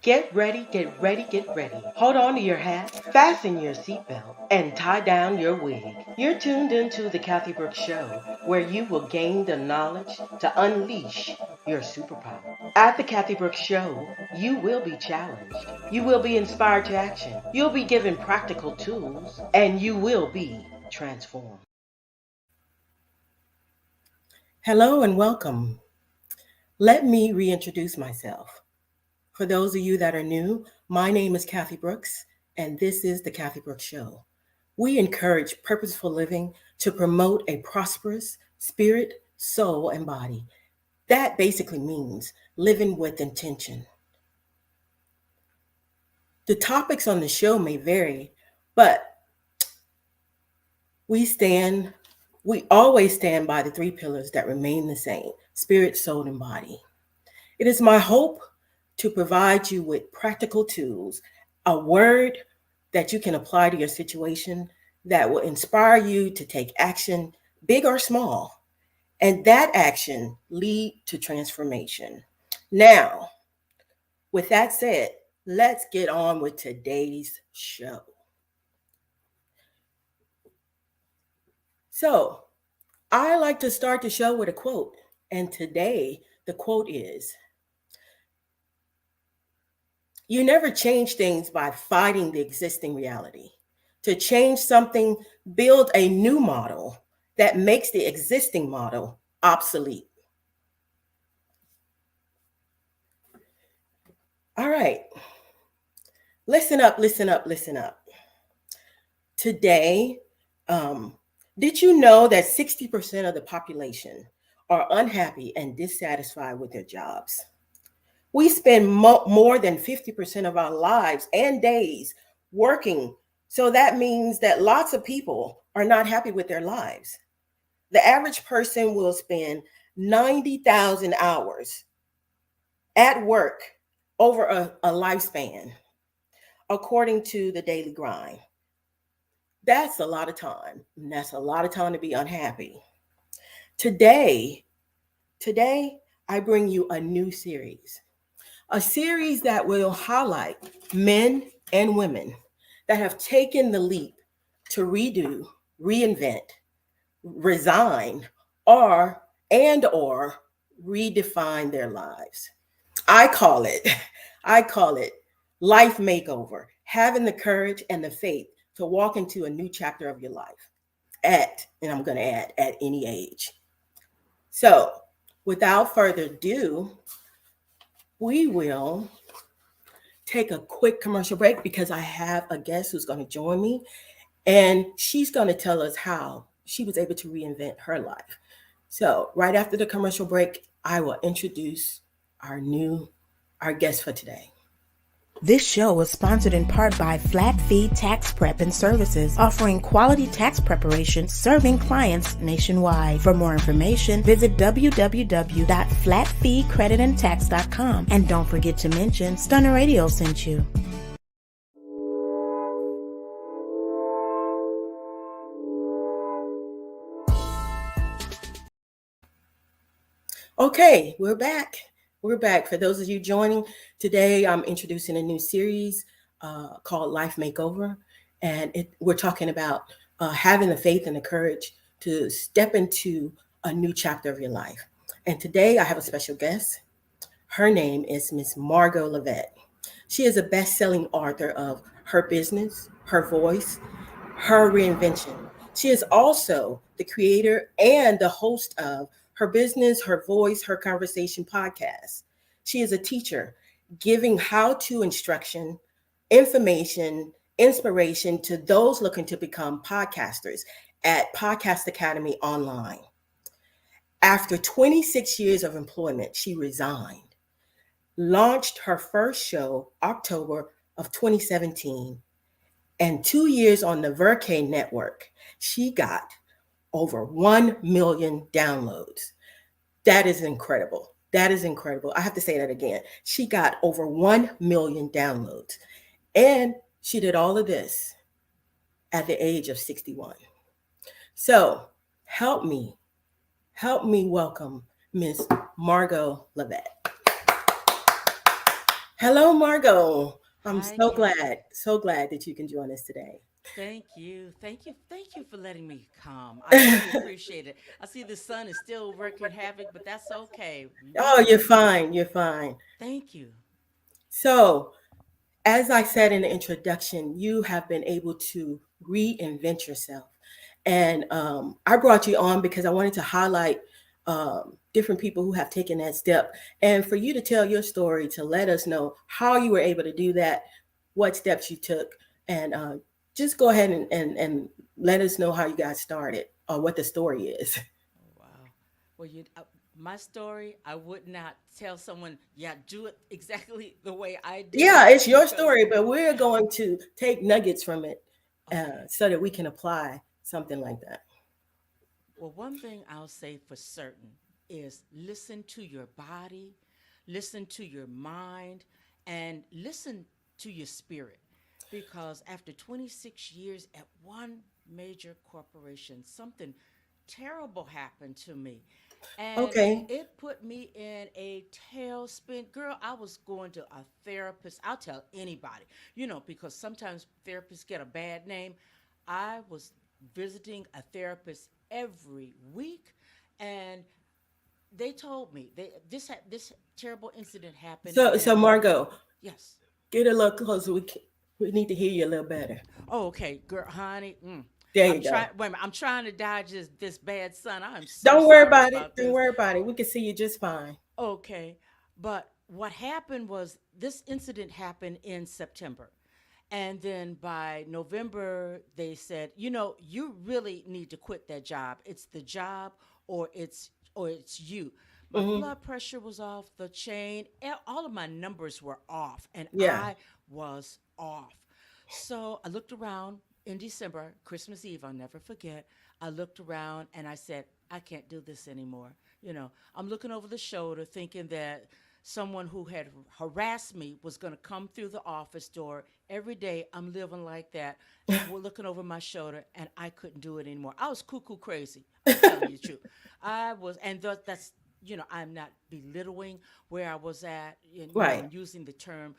Get ready, get ready, get ready. Hold on to your hat, fasten your seatbelt, and tie down your wig. You're tuned into the Kathy Brooks Show, where you will gain the knowledge to unleash your superpower. At the Kathy Brooks Show, you will be challenged. You will be inspired to action. You'll be given practical tools, and you will be transformed. Hello and welcome. Let me reintroduce myself. For those of you that are new, my name is Kathy Brooks, and this is the Kathy Brooks Show. We encourage purposeful living to promote a prosperous spirit, soul, and body. That basically means living with intention. The topics on the show may vary, but we always stand by the three pillars that remain the same: spirit, soul, and body. It is my hope to provide you with practical tools, a word that you can apply to your situation that will inspire you to take action, big or small, and that action lead to transformation. Now, with that said, let's get on with today's show. So, I like to start the show with a quote, and today the quote is, "You never change things by fighting the existing reality. To change something, build a new model that makes the existing model obsolete." All right. Listen up, listen up, listen up. Today, did you know that 60% of the population are unhappy and dissatisfied with their jobs? We spend more than 50% of our lives and days working. So that means that lots of people are not happy with their lives. The average person will spend 90,000 hours at work over a lifespan, according to the Daily Grind. That's a lot of time. And that's a lot of time to be unhappy. Today, I bring you a new series. A series that will highlight men and women that have taken the leap to redo, reinvent, resign, or redefine their lives. I call it life makeover, having the courage and the faith to walk into a new chapter of your life and I'm going to add, at any age. So, without further ado, we will take a quick commercial break because I have a guest who's going to join me, and she's going to tell us how she was able to reinvent her life. So right after the commercial break, I will introduce our guest for today. This show is sponsored in part by Flat Fee Tax Prep and Services, offering quality tax preparation, serving clients nationwide. For more information, visit www.flatfeecreditandtax.com. And don't forget to mention Stunner Radio sent you. Okay, we're back. We're back. For those of you joining, today I'm introducing a new series called Life Makeover. And we're talking about having the faith and the courage to step into a new chapter of your life. And today I have a special guest. Her name is Miss Margo Lavette. She is a best-selling author of Her Business, Her Voice, Her Reinvention. She is also the creator and the host of Her Business, Her Voice, Her Conversation podcast. She is a teacher giving how-to instruction, information, inspiration to those looking to become podcasters at Podcast Academy Online. After 26 years of employment, she resigned, launched her first show October of 2017, and 2 years on the Verkay network, she got over 1 million downloads. That is incredible. That is incredible. I have to say that again. She got over 1 million downloads. And she did all of this at the age of 61. So help me welcome Miss Margo Lovett. Hello, Margot. I'm Hi, Kathy. so glad that you can join us today. Thank you. Thank you for letting me come. I really appreciate it. I see the sun is still working havoc, but that's okay. Oh, you're fine. You're fine. Thank you. So, as I said in the introduction, you have been able to reinvent yourself. And I brought you on because I wanted to highlight different people who have taken that step and for you to tell your story to let us know how you were able to do that, what steps you took, and just go ahead and let us know how you got started or what the story is. Oh, wow. Well, my story, I would not tell someone, yeah, do it exactly the way I did Yeah, it it's your because, story, but we're going to take nuggets from it okay. so that we can apply something like that. Well, one thing I'll say for certain is listen to your body, listen to your mind, and listen to your spirit. Because after 26 years at one major corporation, something terrible happened to me. And Okay. it put me in a tailspin. Girl, I was going to a therapist. I'll tell anybody, because sometimes therapists get a bad name. I was visiting a therapist every week, and they told me this terrible incident happened, So and Margot, yes. get a little closer. We need to hear you a little better. Oh, okay, girl, honey. There I'm you go. trying. Wait a minute. I'm trying to dodge this bad sun. I'm so Don't worry sorry about it. about Don't this. worry about it. We can see you just fine. Okay, but what happened was this incident happened in September. And then by November, they said, you really need to quit that job. It's the job or it's you. My Hmm. blood pressure was off the chain. All of my numbers were off, and Yeah. I was off. So I looked around in December, Christmas Eve, I'll never forget. I looked around and I said, I can't do this anymore. I'm looking over the shoulder thinking that someone who had harassed me was going to come through the office door every day. I'm living like that. We're looking over my shoulder, and I couldn't do it anymore. I was cuckoo crazy. I'm telling you the truth. I was, and that's I'm not belittling where I was at, Right. and using the term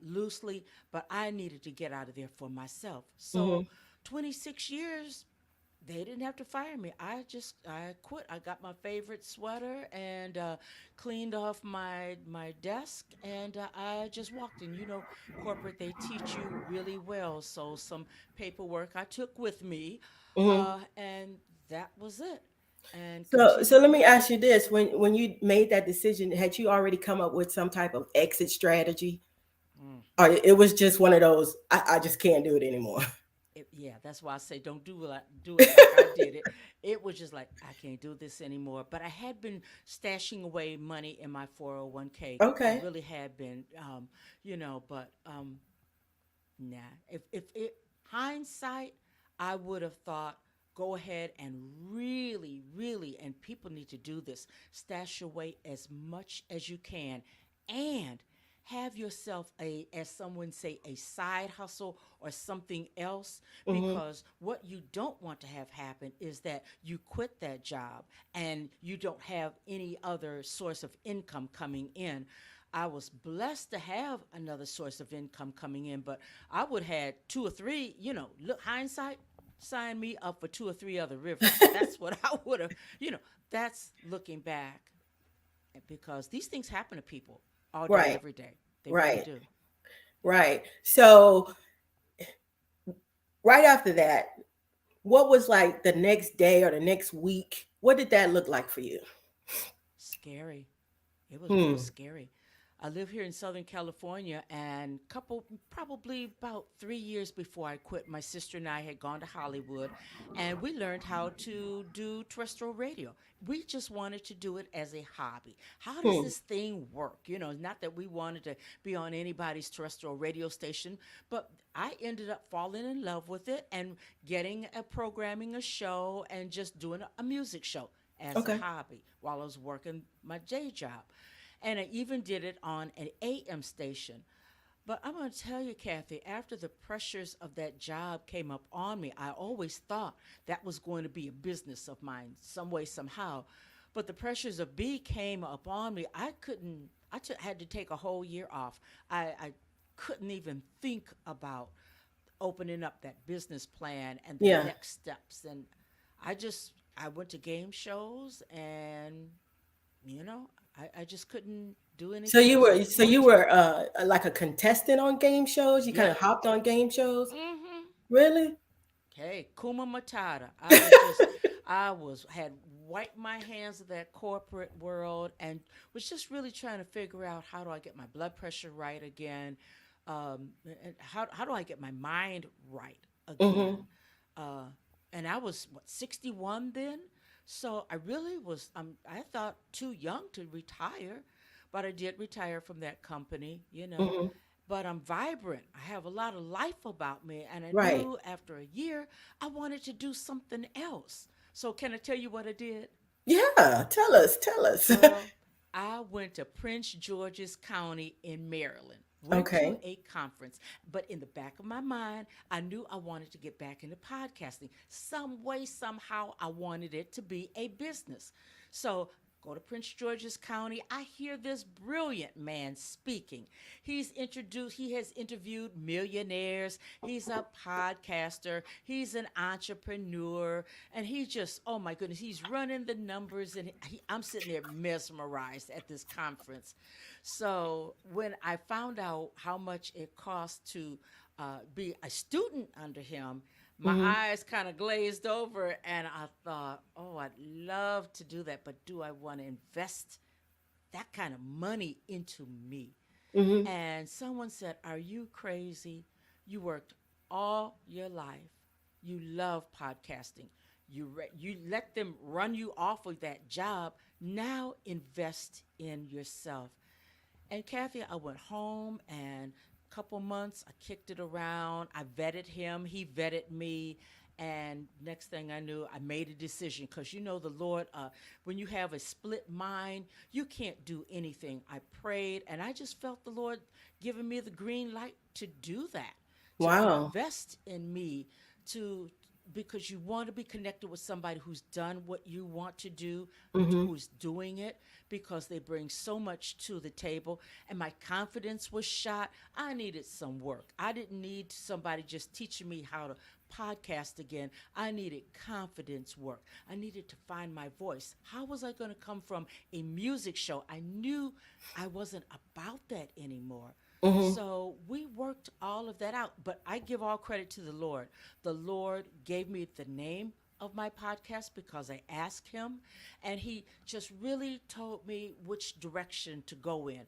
loosely, but I needed to get out of there for myself. Hmm. So, 26 years, they didn't have to fire me. I quit. I got my favorite sweater and cleaned off my desk, and I just walked in. Corporate, they teach you really well. So some paperwork I took with me, Hmm. and that was it. And So continued. let me ask you this: when you made that decision, had you already come up with some type of exit strategy, Mm. or it was just one of those? I just can't do it anymore. Yeah, that's why I say don't do it like I did it. It was just like I can't do this anymore. But I had been stashing away money in my 401k. I Okay. really had been, But nah. If it hindsight, I would have thought go ahead and really, really, and people need to do this. Stash away as much as you can, and have yourself as someone say, a side hustle or something else, Hmm. because what you don't want to have happen is that you quit that job and you don't have any other source of income coming in. I was blessed to have another source of income coming in, but I would have had two or three, look, hindsight, sign me up for two or three other rivers. That's what I would have, that's looking back, because these things happen to people all day, Right. every day. They really Right. do. Right. So right after that, what was like the next day or the next week? What did that look like for you? Scary. It was real Hmm. scary. I live here in Southern California, and probably about 3 years before I quit, my sister and I had gone to Hollywood, and we learned how to do terrestrial radio. We just wanted to do it as a hobby. How does Hmm. this thing work? Not that we wanted to be on anybody's terrestrial radio station, but I ended up falling in love with it and getting programming a show and just doing a music show as a Okay. hobby while I was working my day job. And I even did it on an AM station. But I'm going to tell you, Kathy, after the pressures of that job came up on me, I always thought that was going to be a business of mine, some way, somehow. But the pressures of B came up on me. had to take a whole year off. I couldn't even think about opening up that business plan and the Yeah. next steps. And I went to game shows, and you know, I just couldn't do So anything you else. I were didn't so want you to. were like a contestant on game shows. You kind Yep. of hopped on game shows. Mm-hmm. Really? Hey, Kuma Matata. I had wiped my hands of that corporate world and was just really trying to figure out how do I get my blood pressure right again? And how do I get my mind right Mm-hmm. again? Uh, and I was, 61 then? So I really was, I thought too young to retire, but I did retire from that company, you know. Mm-hmm. But I'm vibrant. I have a lot of life about me. And I Right. knew after a year, I wanted to do something else. So, can I tell you what I did? Yeah. Tell us. Tell us. Girl, I went to Prince George's County in Maryland, went to Okay. a conference, but in the back of my mind, I knew I wanted to get back into podcasting. Some way, somehow, I wanted it to be a business. So, go to Prince George's County. I hear this brilliant man speaking. He has interviewed millionaires. He's a podcaster. He's an entrepreneur. And he just, oh my goodness, he's running the numbers. And I'm sitting there mesmerized at this conference. So when I found out how much it cost to be a student under him, my Mm-hmm. eyes kind of glazed over, and I thought, oh, I'd love to do that, but do I want to invest that kind of money into me? Mm-hmm. And someone said, are you crazy? You worked all your life. You love podcasting. You let them run you off of that job. Now invest in yourself. And Kathy, I went home, and a couple months I kicked it around. I vetted him, he vetted me. And next thing I knew, I made a decision because you know the Lord, when you have a split mind, you can't do anything. I prayed, and I just felt the Lord giving me the green light to do that, to Wow. invest in me, to because you want to be connected with somebody who's done what you want to do, Mm-hmm. who's doing it, because they bring so much to the table. And my confidence was shot. I needed some work. I didn't need somebody just teaching me how to podcast again. I needed confidence work. I needed to find my voice. How was I going to come from a music show? I knew I wasn't about that anymore. Mm-hmm. So we worked all of that out, but I give all credit to the Lord. The Lord gave me the name of my podcast because I asked him, and he just really told me which direction to go in.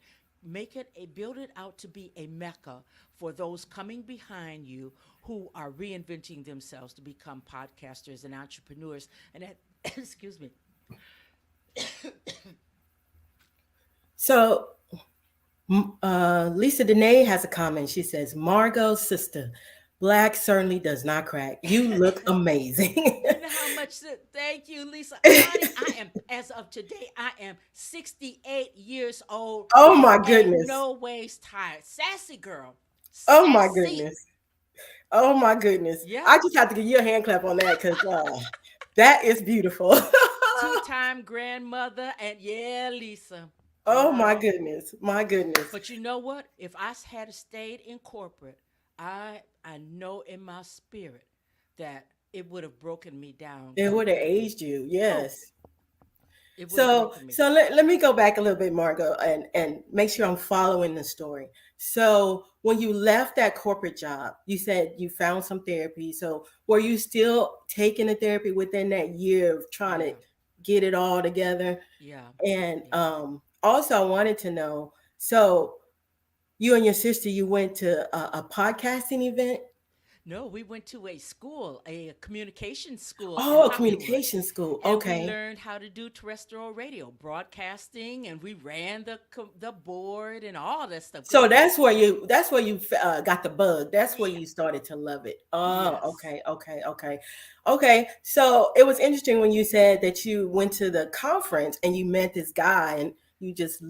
Build it out to be a mecca for those coming behind you who are reinventing themselves to become podcasters and entrepreneurs. And that, excuse me. So Lisa Danae has a comment. She says, Margot's sister, black certainly does not crack. You look amazing. You know how much, thank you, Lisa. Honey, I am, as of today, I am 68 years old Oh and my ain't goodness. no ways tired. Sassy girl. Oh my Sassy. goodness. Oh my goodness. Yep. I just have to give you a hand clap on that because that is beautiful. Two-time grandmother. And yeah, Lisa. Oh my Girl. goodness. My goodness. But you know what? If I had stayed in corporate, I know in my spirit that it would have broken me down It would have completely. aged you. Oh, Yes. it would have So broken me. so let me go back a little bit, Margot, and make sure I'm following the story. So when you left that corporate job, you said you found some therapy. So were you still taking the therapy within that year of trying to Yeah, get it all together? yeah, And yeah. also I wanted to know, so you and your sister, you went to a podcasting event? No, we went to a school, a communication school in Oh, a Hollywood, communication school. and we Okay. learned how to do terrestrial radio broadcasting, and we ran the board and all that stuff. So Girl, that's where you got the bug. That's where yeah, you started to love it. Oh, yes, okay, okay, okay, okay. So it was interesting when you said that you went to the conference and you met this guy and you just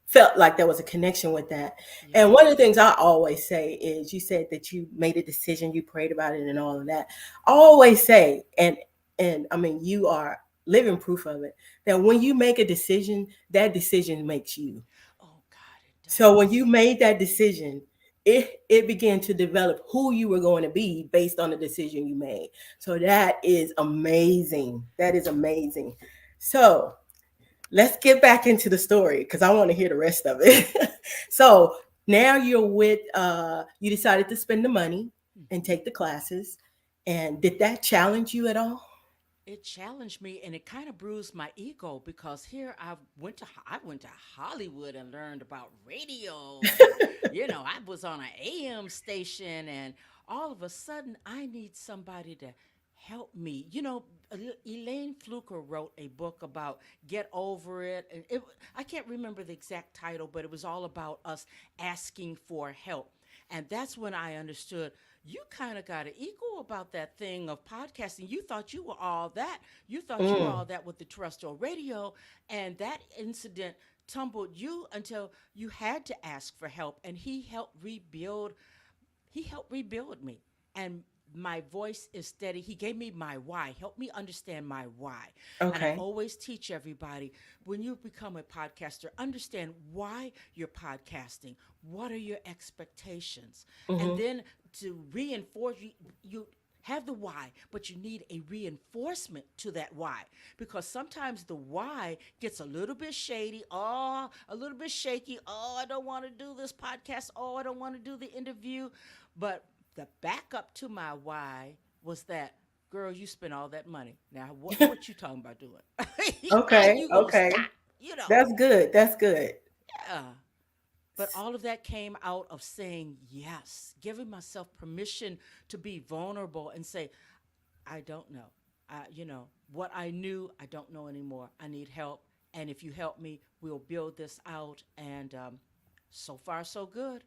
felt like there was a connection with that. And yeah, one of the things I always say is, you said that you made a decision, you prayed about it, and all of that. I always say, and I mean, you are. living proof of it, that when you make a decision, that decision makes you. Oh God, it So when you does. made that decision, it began to develop who you were going to be based on the decision you made. So that is amazing. That is amazing. So let's get back into the story because I want to hear the rest of it. So now you're with you decided to spend the money and Mhm. take the classes. And did that challenge you at all? It challenged me and it kind of bruised my ego because here I went to Hollywood and learned about radio and I was on an AM station and all of a sudden I need somebody to help me. Elaine Fluker wrote a book about get over it and I can't remember the exact title, but it was all about us asking for help. And that's when I understood you kind of got an ego about that thing of podcasting. You thought you were all that. You thought you were Mm, all that with the terrestrial radio. And that incident tumbled you until you had to ask for help. And he helped rebuild me. And my voice is steady. He gave me my why, helped me understand my why. And I okay. always teach everybody when you become a podcaster, understand why you're podcasting. What are your expectations? And Hmm. then to reinforce you have the why, but you need a reinforcement to that why because sometimes the why gets a little bit shady, a little bit shaky. Oh, I don't want to do this podcast. Oh, I don't want to do the interview. But the backup to my why was that, girl, you spent all that money. Now, what you talking about doing? How Okay. you gonna Okay. stop? You know, That's good. That's good. yeah. But all of that came out of saying yes, giving myself permission to be vulnerable and say, I don't know. What I knew, I don't know anymore. I need help. And if you help me, we'll build this out. And so far, so good.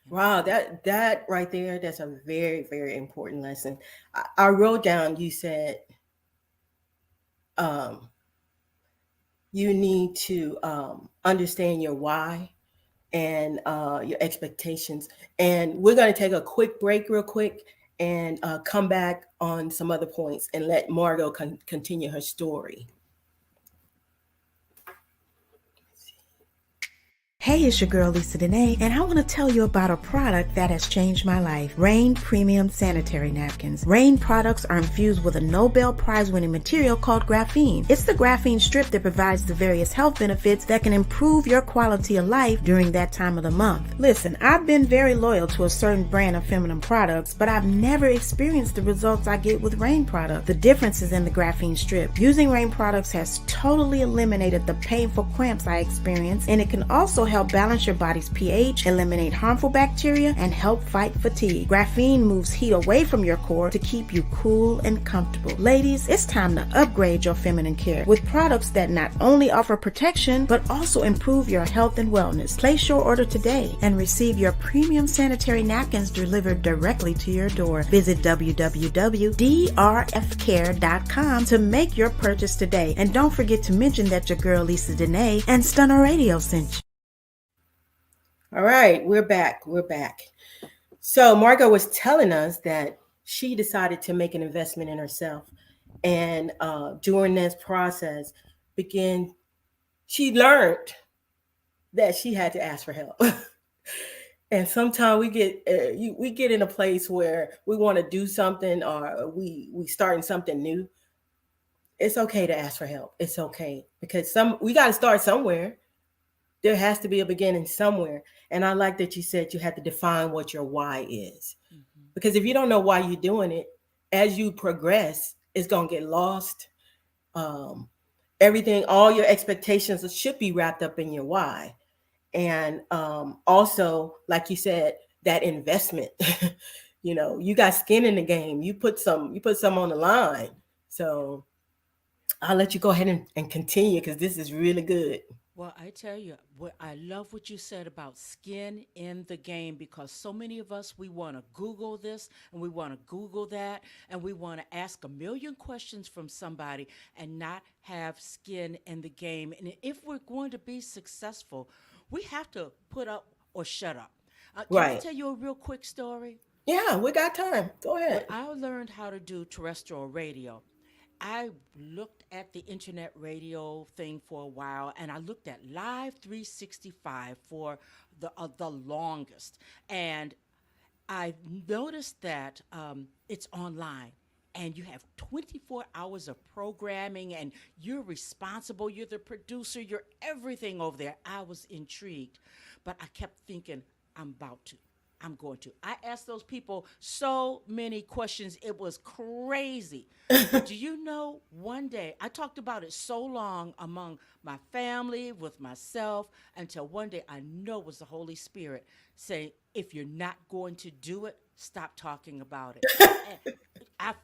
You know, Wow, that right there, that's a very, very important lesson. I wrote down you said um, you need to understand your why and your expectations. And we're going to take a quick break, real quick, and come back on some other points and let Margot continue her story. Hey, it's your girl Lisa Dene, and I want to tell you about a product that has changed my life. Rain Premium Sanitary Napkins. Rain products are infused with a Nobel Prize-winning material called graphene. It's the graphene strip that provides the various health benefits that can improve your quality of life during that time of the month. Listen, I've been very loyal to a certain brand of feminine products, but I've never experienced the results I get with Rain products. The difference is in the graphene strip. Using Rain products has totally eliminated the painful cramps I experience, and it can also help balance your body's pH, eliminate harmful bacteria, and help fight fatigue. Graphene moves heat away from your core to keep you cool and comfortable. Ladies, it's time to upgrade your feminine care with products that not only offer protection, but also improve your health and wellness. Place your order today and receive your premium sanitary napkins delivered directly to your door. Visit www.drfcare.com to make your purchase today. And don't forget to mention that your girl Lisa Dene and Stunner Radio sent you. All right, we're back. We're back. So Margot was telling us that she decided to make an investment in herself, and during this process, began she learned that she had to ask for help. And sometimes we get in a place where we want to do something or we starting something new. It's okay to ask for help. It's okay because we got to start somewhere. There has to be a beginning somewhere. And I like that you said you had to define what your why is. hmm Because if you don't know why you're doing it, as you progress, it's gonna get lost. Um, Everything, all your expectations should be wrapped up in your why. And also, like you said, that investment. You got skin in the game. You put some on the line. So I'll let you go ahead and continue because this is really good. Well, I tell you, what I love what you said about skin in the game because so many of us we want to Google this and we want to Google that and we want to ask a million questions from somebody and not have skin in the game. And if we're going to be successful, we have to put up or shut up. Can I Right. tell you a real quick story? Yeah, we got time. Go When ahead. I learned how to do terrestrial radio, I looked at the internet radio thing for a while, and I looked at Live 365 for the longest. And I've noticed that it's online and you have 24 hours of programming and you're responsible. You're the producer. You're everything over there. I was intrigued, but I kept thinking, I'm about to. I'm going to. I asked those people so many questions. It was crazy. But do you know, one day, I talked about it so long among my family, with myself, until one day I know it was the Holy Spirit saying, if you're not going to do it, stop talking about it. And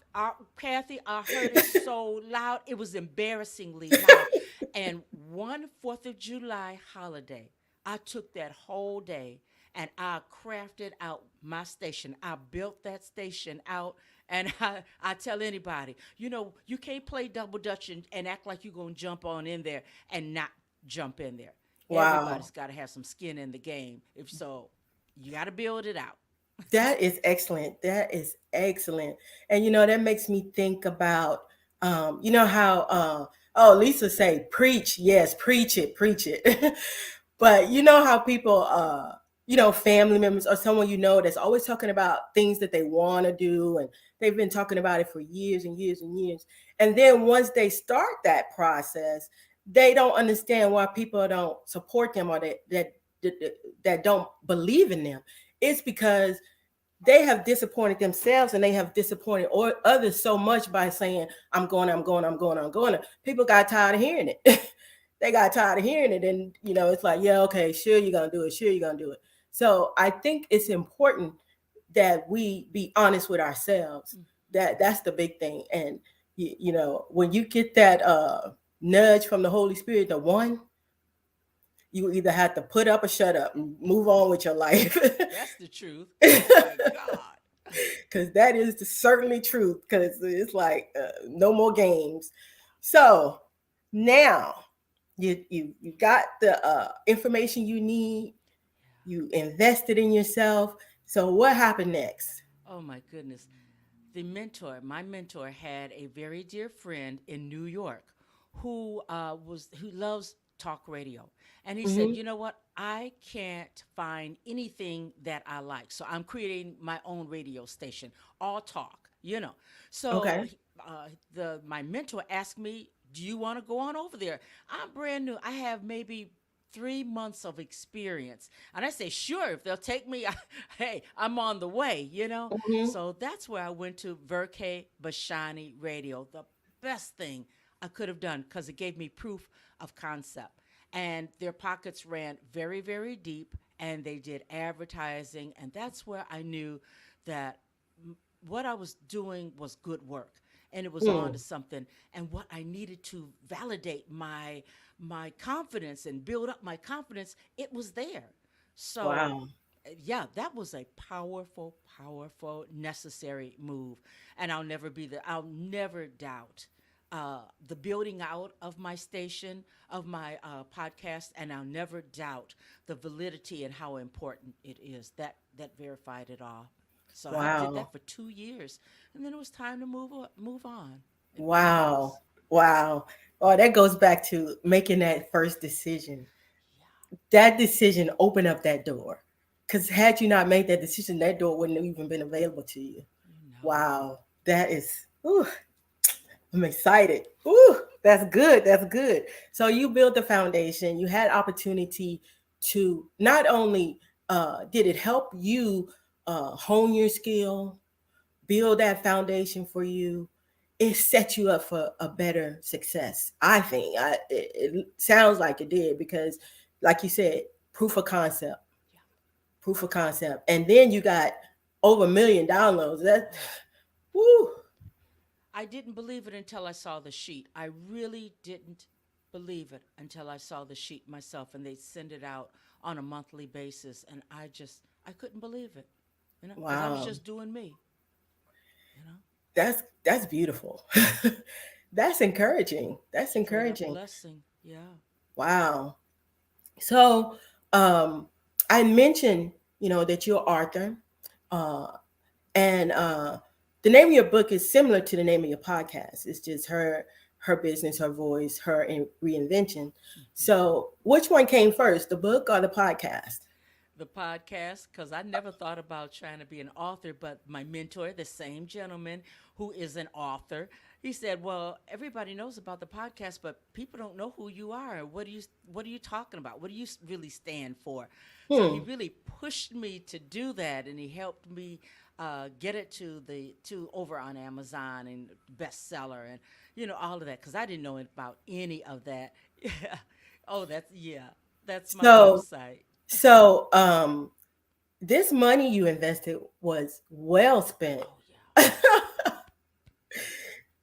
Kathy, I heard it so loud. It was embarrassingly loud. And one 4th of July holiday, I took that whole day and I crafted out my station. I built that station out. And I tell anybody, you can't play double dutch and act like you're going to jump on in there and not jump in there. Wow. Everybody's got to have some skin in the game. If so, you got to build it out. That is excellent. That is excellent. And that makes me think about how Lisa say preach, yes, preach it, preach it. But you know how people family members or someone that's always talking about things that they want to do, and they've been talking about it for years and years and years. And then once they start that process, they don't understand why people don't support them, or that don't believe in them. It's because they have disappointed themselves and they have disappointed or others so much by saying, I'm going, I'm going, I'm going, I'm going. People got tired of hearing it. They got tired of hearing it. And, it's like, yeah, okay, sure, you're going to do it. Sure, you're going to do it. So I think it's important that we be honest with ourselves. That's the big thing. And, when you get that nudge from the Holy Spirit, the one, you either have to put up or shut up and move on with your life. That's the truth. Oh my God. Because that is the certainly truth, because it's like no more games. So now you got the information you need. You invested in yourself. So what happened next? Oh my goodness. My mentor had a very dear friend in New York who loves talk radio. And he said, Hmm. you know what? I can't find anything that I like. So I'm creating my own radio station, all talk. So Okay. my mentor asked me, do you want to go on over there? I'm brand new. I have maybe 3 months of experience. And I say, sure, if they'll take me, hey, I'm on the way. Hmm. So that's where I went to Verke Bashani Radio, the best thing I could have done because it gave me proof of concept. And their pockets ran very, very deep, and they did advertising. And that's where I knew that what I was doing was good work and it was on to Mm. something. And what I needed to validate my confidence and build up my confidence, it was there. So Wow. yeah, that was a powerful, powerful, necessary move. And I'll never doubt the building out of my station, of my podcast, and I'll never doubt the validity and how important it is. That verified it all. So I did Wow. that for 2 years, and then it was time to move on. It really Wow. was. Wow. Oh, that goes back to making that first decision. Yeah, That decision opened up that door. Because had you not made that decision, that door wouldn't have even been available to you. you know. Wow. That is, ooh, I'm excited. Ooh, that's good. That's good. So you built the foundation. You had opportunity to not only did it help you hone your skill, build that foundation for you, it set you up for a better success. I think it sounds like it did because, like you said, proof of concept, Yeah. proof of concept, and then you got over a million downloads. That, Oh, woo, I didn't believe it until I saw the sheet. I really didn't believe it until I saw the sheet myself, and they send it out on a monthly basis, and I couldn't believe it, because I was wow, just doing me, you know. that's beautiful. That's encouraging. That's What a encouraging. blessing. Yeah. Wow. So, I mentioned, that you're Arthur, uh, and the name of your book is similar to the name of your podcast. It's just her business, her voice, her reinvention. Mhm. So, which one came first, the book or the podcast? The podcast, because I never thought about trying to be an author, but my mentor, the same gentleman who is an author, he said, "Well, everybody knows about the podcast, but people don't know who you are. What are you talking about? What do you really stand for?" So he Hmm. really pushed me to do that, and he helped me get it to over on Amazon and bestseller and all of that because I didn't know about any of that. Yeah. Oh, that's my So, website. so this money you invested was well spent. Oh yeah.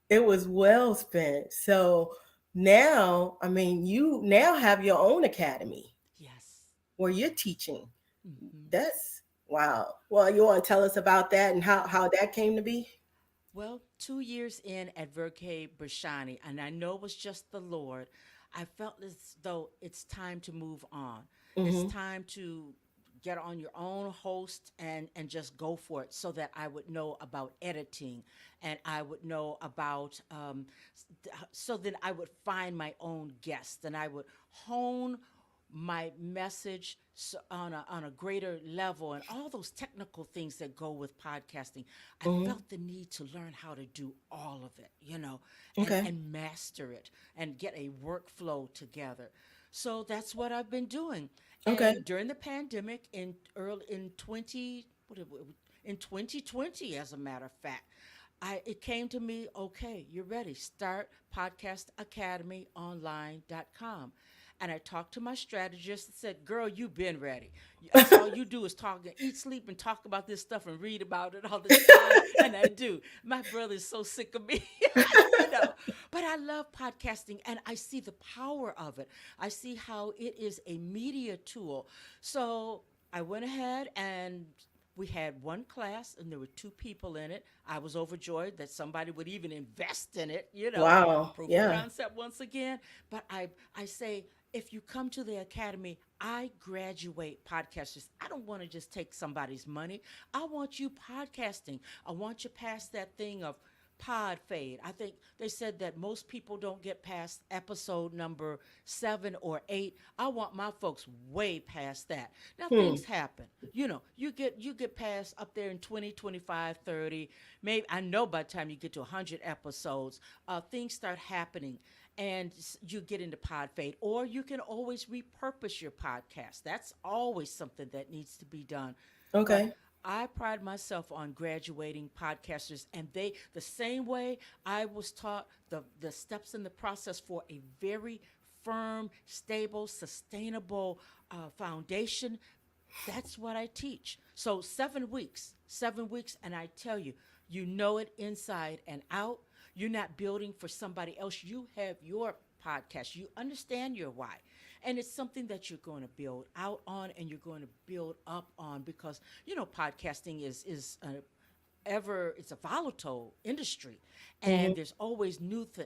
It was well spent. So now, I mean, you now have your own academy Yes. where you're teaching. Hmm. That's wow. Well, you want to tell us about that and how that came to be? Well, 2 years in at Verke Brashani, and I know it was just the Lord, I felt as though it's time to move on. It's Mm-hmm. time to get on your own host and just go for it so that I would know about editing and I would know about so then I would find my own guests and I would hone my message on a greater level and all those technical things that go with podcasting. I Mm-hmm. felt the need to learn how to do all of it, and Okay. and master it and get a workflow together. So that's what I've been doing. Okay. And during the pandemic in 20 what it- in 2020, as a matter of fact, it came to me, okay, you're ready. Start podcastacademyonline.com. And I talked to my strategist and said, girl, you've been ready. That's all you do is talk, eat, sleep, and talk about this stuff and read about it all the time. And I do. My brother is so sick of me, you know. But I love podcasting and I see the power of it. I see how it is a media tool. So I went ahead and we had one class and there were two people in it. I was overjoyed that somebody would even invest in it, Wow. proof of Yeah. concept once again. But I say, if you come to the academy, I graduate podcasters. I don't want to just take somebody's money. I want you podcasting. I want you past that thing of pod fade. I think they said that most people don't get past episode number 7 or 8. I want my folks way past that. Now Hmm. things happen. You get past up there in 20, 25, 30. Maybe I know by the time you get to 100 episodes, things start happening and you get into pod fade, or you can always repurpose your podcast. That's always something that needs to be done. But Okay. I pride myself on graduating podcasters, and the same way I was taught the steps in the process for a very firm, stable, sustainable foundation. That's what I teach. So 7 weeks, and I tell you, you know it inside and out. You're not building for somebody else. You have your podcast. You understand your why. And it's something that you're going to build out on and you're going to build up on because, podcasting is it's a volatile industry Mm-hmm. and there's always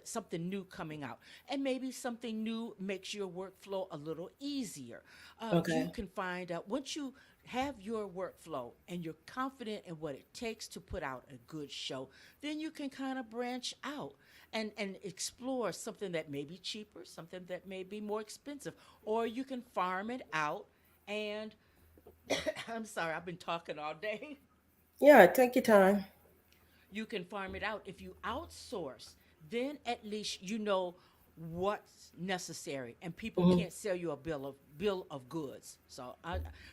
something new coming out and maybe something new makes your workflow a little easier. You Okay. can find out once you have your workflow and you're confident in what it takes to put out a good show, then you can kind of branch out and explore something that may be cheaper, something that may be more expensive, or you can farm it out and I'm sorry, I've been talking all day. Yeah. Take your time. You can farm it out. If you outsource, then at least you know what's necessary, and people Mm-hmm. can't sell you a bill of goods. So,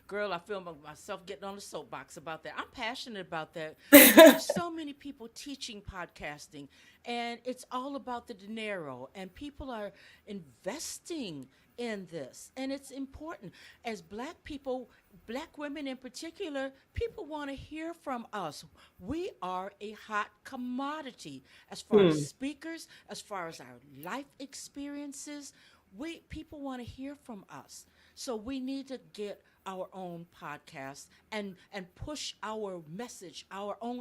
girl, I feel myself getting on the soapbox about that. I'm passionate about that because there's so many people teaching podcasting, and it's all about the dinero, and people are investing in this, and it's important. As black people, black women in particular, people want to hear from us. We are a hot commodity as far as Hmm. speakers, as far as our life experiences. We People want to hear from us. So we need to get our own podcast and push our message, our own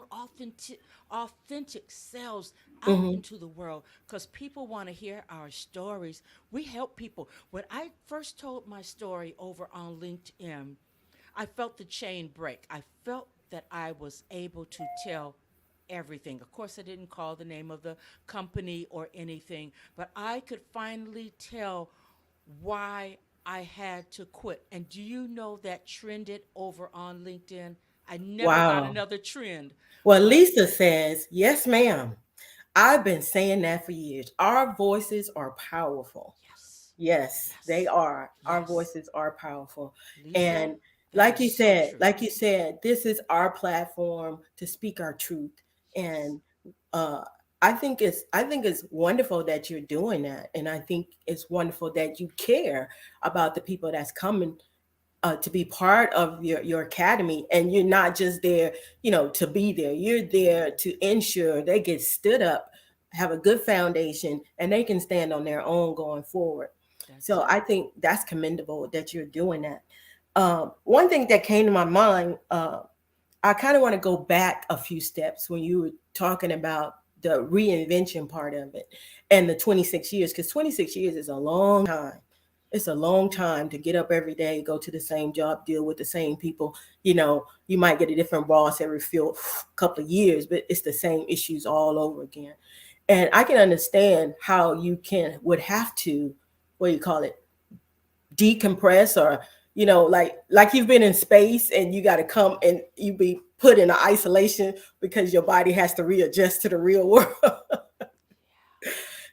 authentic selves out Mm-hmm. into the world because people want to hear our stories. We help people. When I first told my story over on LinkedIn, I felt the chain break. I felt that I was able to tell everything. Of course, I didn't call the name of the company or anything, but I could finally tell why I had to quit. And do you know that trended over on LinkedIn? I never got Wow. another trend, Well, but Lisa says, yes, ma'am. I've been saying that for years. Our voices are powerful. yes, Yes, they yes, are. Our yes. voices are powerful. Lisa, And that is so true. like you said, this is our platform to speak our truth. Yes. And uh I think it's wonderful that you're doing that. And I think it's wonderful that you care about the people that's coming to be part of your academy, and you're not just there, you know, to be there. You're there to ensure they get stood up, have a good foundation, and they can stand on their own going forward. That's So it. I think that's commendable that you're doing that. One thing that came to my mind, I kind of want to go back a few steps when you were talking about the reinvention part of it and the 26 years, because 26 years is a long time. It's a long time to get up every day, go to the same job, deal with the same people. You know, you might get a different boss every few couple of years, but it's the same issues all over again. And I can understand how you would have to, what do you call it, decompress, or you know, like you've been in space and you got to come and you be put in isolation because your body has to readjust to the real world.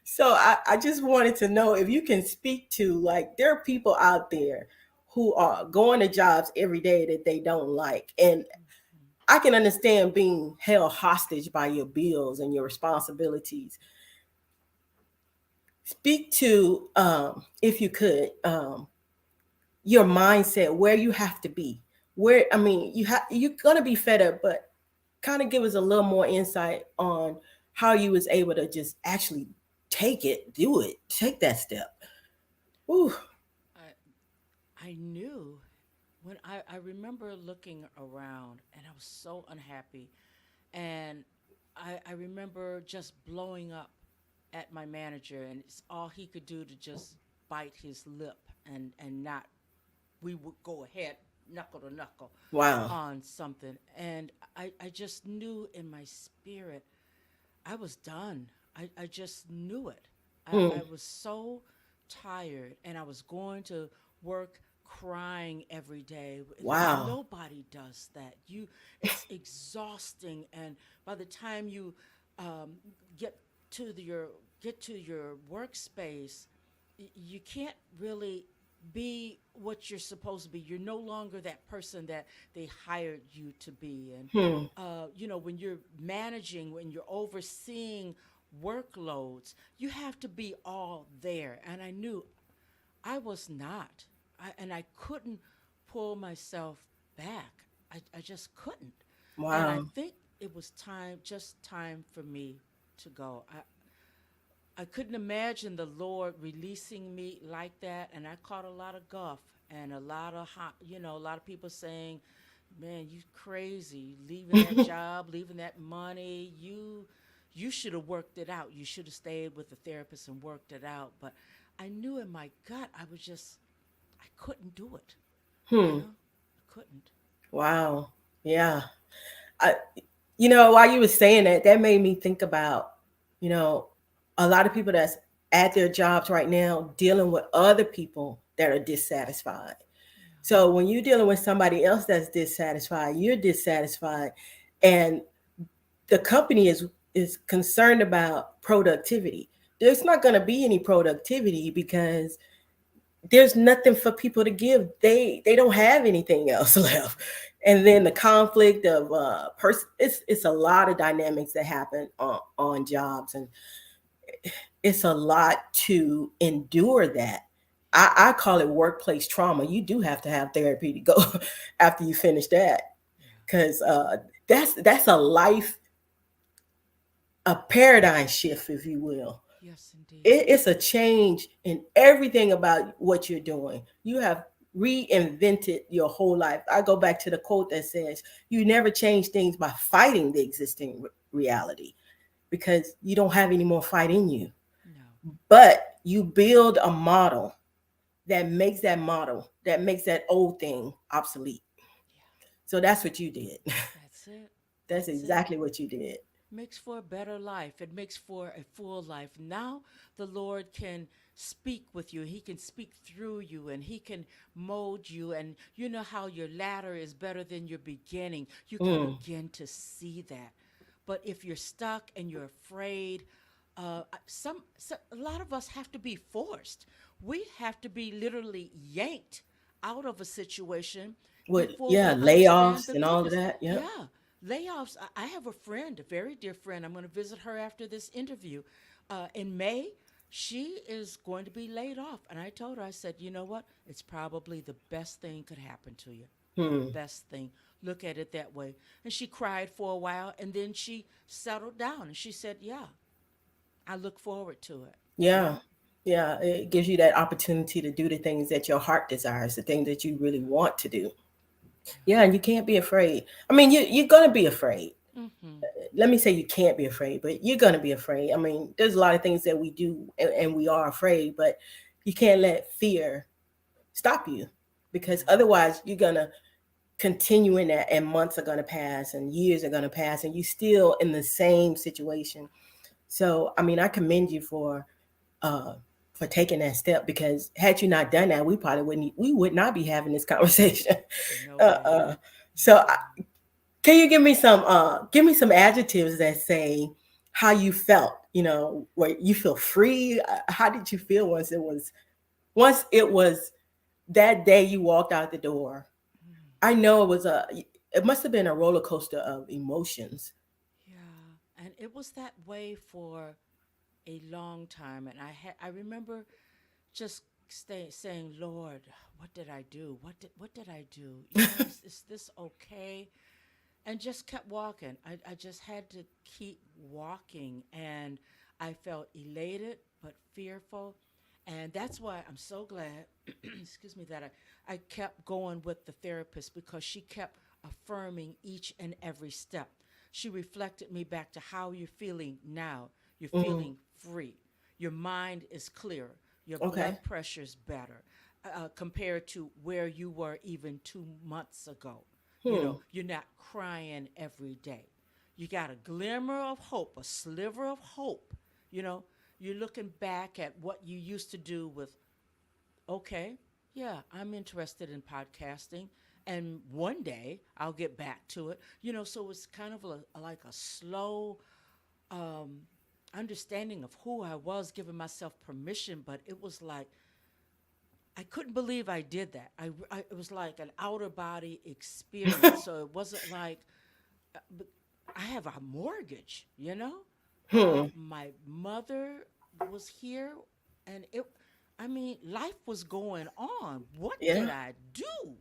So I just wanted to know if you can speak to, like, there are people out there who are going to jobs every day that they don't like, and Mhm. I can understand being held hostage by your bills and your responsibilities. Speak to, if you could, your mindset, where you have to be, where, I mean, you're gonna be fed up, but kind of give us a little more insight on how you was able to just actually take it, do it, take that step. Ooh. I knew when I remember looking around and I was so unhappy. And I remember just blowing up at my manager, and it's all he could do to just bite his lip and not, we would go ahead, knuckle to knuckle Wow. on something. And I just knew in my spirit I was done. I just knew it. Hmm. I was so tired, and I was going to work crying every day. Wow. Nobody does that. It's exhausting, and by the time you um, get to your workspace, you can't really be what you're supposed to be. You're no longer that person that they hired you to be. And Hmm. when you're managing, when you're overseeing workloads, you have to be all there. And I knew I was not. And I couldn't pull myself back. I just couldn't. And I Wow. think it was time for me to go. I couldn't imagine the Lord releasing me like that, and I caught a lot of guff and a lot of people saying, "Man, you crazy, leaving that job, leaving that money. You should have worked it out. You should have stayed with the therapist and worked it out." But I knew in my gut I couldn't do it. You Hmm. know, I couldn't. Wow. Yeah. I, you know, while you were saying that, that made me think about, you know, a lot of people that's at their jobs right now dealing with other people that are dissatisfied. So when you're dealing with somebody else that's dissatisfied, you're dissatisfied, and the company is concerned about productivity. There's not going to be any productivity because there's nothing for people to give. They don't have anything else left. And then the conflict of person, it's a lot of dynamics that happen on jobs, and it's a lot to endure that. I call it workplace trauma. You do have to have therapy to go after you finish that, Yeah. because that's a life, a paradigm shift, if you will. Yes, indeed. It's a change in everything about what you're doing. You have reinvented your whole life. I go back to the quote that says, "You never change things by fighting the existing reality, because you don't have any more fight in you. No. But you build a model that makes that old thing obsolete." Yeah. So that's what you did. That's it. That's That's it. exactly what you did. makes for a better life. It makes for a full life. Now the Lord can speak with you. He can speak through you and he can mold you. And you know how your latter is better than your beginning. You can Mm. begin to see that. But if you're stuck and you're afraid, a lot of us have to be forced. We have to be literally yanked out of a situation With, before yeah, we understand layoffs the and all of goodness. that. Yep. Yeah, layoffs. I have a friend, a very dear friend. I'm going to visit her after this interview. In May, she is going to be laid off. And I told her, I said, you know what? It's probably the best thing could happen to you. The Hmm. best thing. Look at it that way. And she cried for a while and then she settled down and she said, yeah, I look forward to it. Yeah. Yeah. Yeah. It gives you that opportunity to do the things that your heart desires, the things that you really want to do. Yeah, and you can't be afraid. I mean, you're gonna be afraid. Mm-hmm. Let me say you can't be afraid, but you're gonna be afraid. I mean, there's a lot of things that we do and we are afraid, but you can't let fear stop you because Yeah. otherwise you're gonna continue in that, and months are gonna pass and years are gonna pass and you still in the same situation. So I mean, I commend you uh for taking that step, because had you not done that, we would not be having this conversation. No uh, way. uh so can you give me some adjectives that say how you felt, where you feel free? How did you feel once it was that day you walked out the door? Mm. I know it must have been a roller coaster of emotions. Yeah. And it was that way for a long time. And I remember just saying, Lord, what did I do? What did I do? Is this okay? And just kept walking. I just had to keep walking. And I felt elated but fearful. And that's why I'm so glad, excuse me, that I kept going with the therapist because she kept affirming each and every step. She reflected me back to how you're feeling now. You're Hmm. feeling free. Your mind is clearer. Your Okay. blood pressure's better compared to where you were even 2 months ago. Hmm. You're not crying every day. You got a glimmer of hope, a sliver of hope. You know, you're looking back at what you used to do with, okay, yeah, I'm interested in podcasting. And one day I'll get back to it. So it's kind of like a slow um, understanding of who I was, giving myself permission. But it was like, I couldn't believe I did that. It was like an outer body experience. So it wasn't like but I have a mortgage, Hmm. My mother was here, and I mean, life was going on. What did Yeah. I do?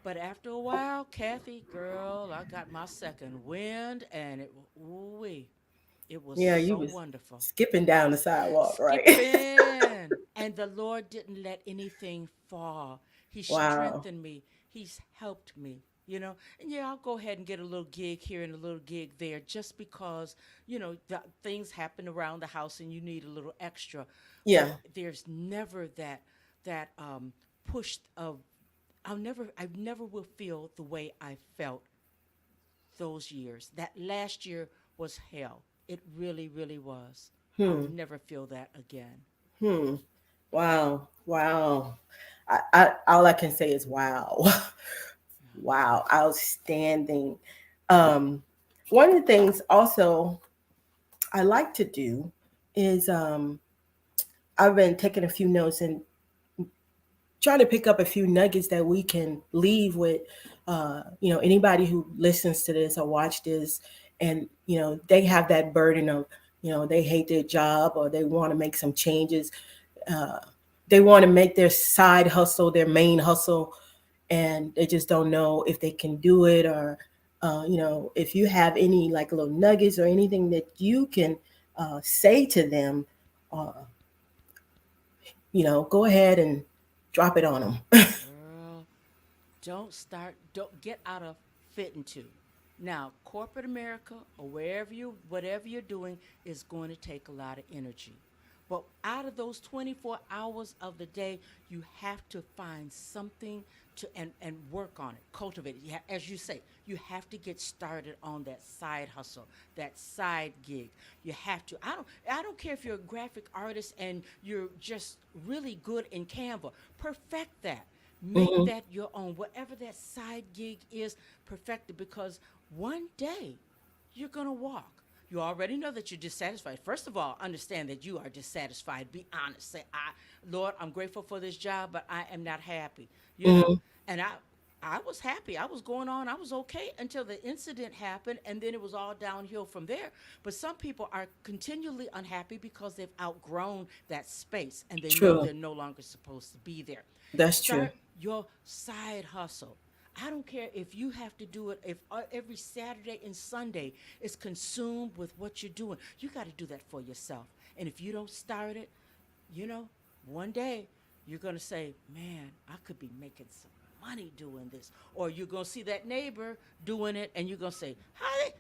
But after a while, Kathy, girl, I got my second wind, and ooh it was Yeah, you so was wonderful. skipping down the sidewalk, right? Skipping. And the Lord didn't let anything fall. He Wow. strengthened me. He's helped me. And yeah, I'll go ahead and get a little gig here and a little gig there just because, things happen around the house and you need a little extra. But Yeah. there's never that push of I never will feel the way I felt those years. That last year was hell. It really, really was. I'll Hmm. never feel that again. Hmm. Wow. Wow. All I can say is wow. Wow. Outstanding. Um, One of the things also I like to do is I've been taking a few notes and trying to pick up a few nuggets that we can leave with anybody who listens to this or watch this, and they have that burden of they hate their job or they want to make some changes. uh, they want to make their side hustle their main hustle, and they just don't know if they can do it, or if you have any like little nuggets or anything that you can say to them, uh, go ahead and drop it on them. Girl, don't get out of fitting to. Now, corporate America or whatever you're doing is going to take a lot of energy. But out of those 24 hours of the day, you have to find something to and work on it, cultivate it. As you say, you have to get started on that side hustle, that side gig. You have to. I don't care if you're a graphic artist and you're just really good in Canva. Perfect that. Make Hmm. that your own. Whatever that side gig is, perfect it, because one day you're going to walk. You already know that you're dissatisfied. First of all, understand that you are dissatisfied. Be honest. Say, Lord, I'm grateful for this job, but I am not happy. You know, Hmm. and I was happy. I was going on. I was okay until the incident happened, and then it was all downhill from there. But some people are continually unhappy because they've outgrown that space and they know True. they're no longer supposed to be there. That's true. Start your side hustle. I don't care if you have to do it if every Saturday and Sunday is consumed with what you're doing. You got to do that for yourself. And if you don't start it, you know, one day you're going to say, man, I could be making some money doing this. Or you're going to see that neighbor doing it and you're going to say,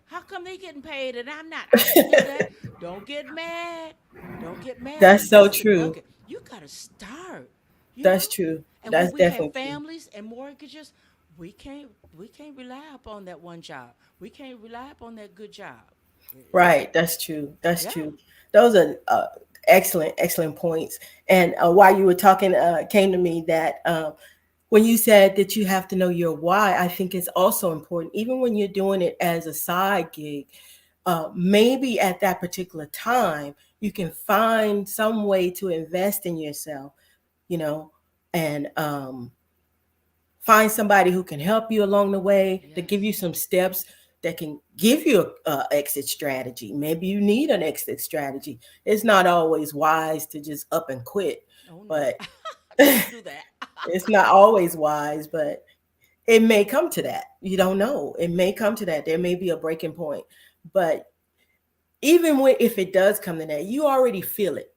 how come they getting paid and I'm not? I can do that. Don't get mad. Don't get mad. That's And so that's the true. nugget. You got to start, you That's know? true. And when That's we have definitely true. families and mortgages, we can't rely upon that one job. We can't rely upon that good job. It's Right. That's true. That's yeah. true. Those are excellent, excellent points. And while you were talking, came to me that when you said that you have to know your why, I think it's also important, even when you're doing it as a side gig. Maybe at that particular time, you can find some way to invest in yourself, you know, and find somebody who can help you along the way to give you Yes. some steps that can give you a exit strategy. Maybe you need an exit strategy. It's not always wise to just up and quit, Oh no. but Don't do that. it's not always wise, but it may come to that. You don't know. It may come to that. There may be a breaking point. But even when if it does come to that, you already feel it.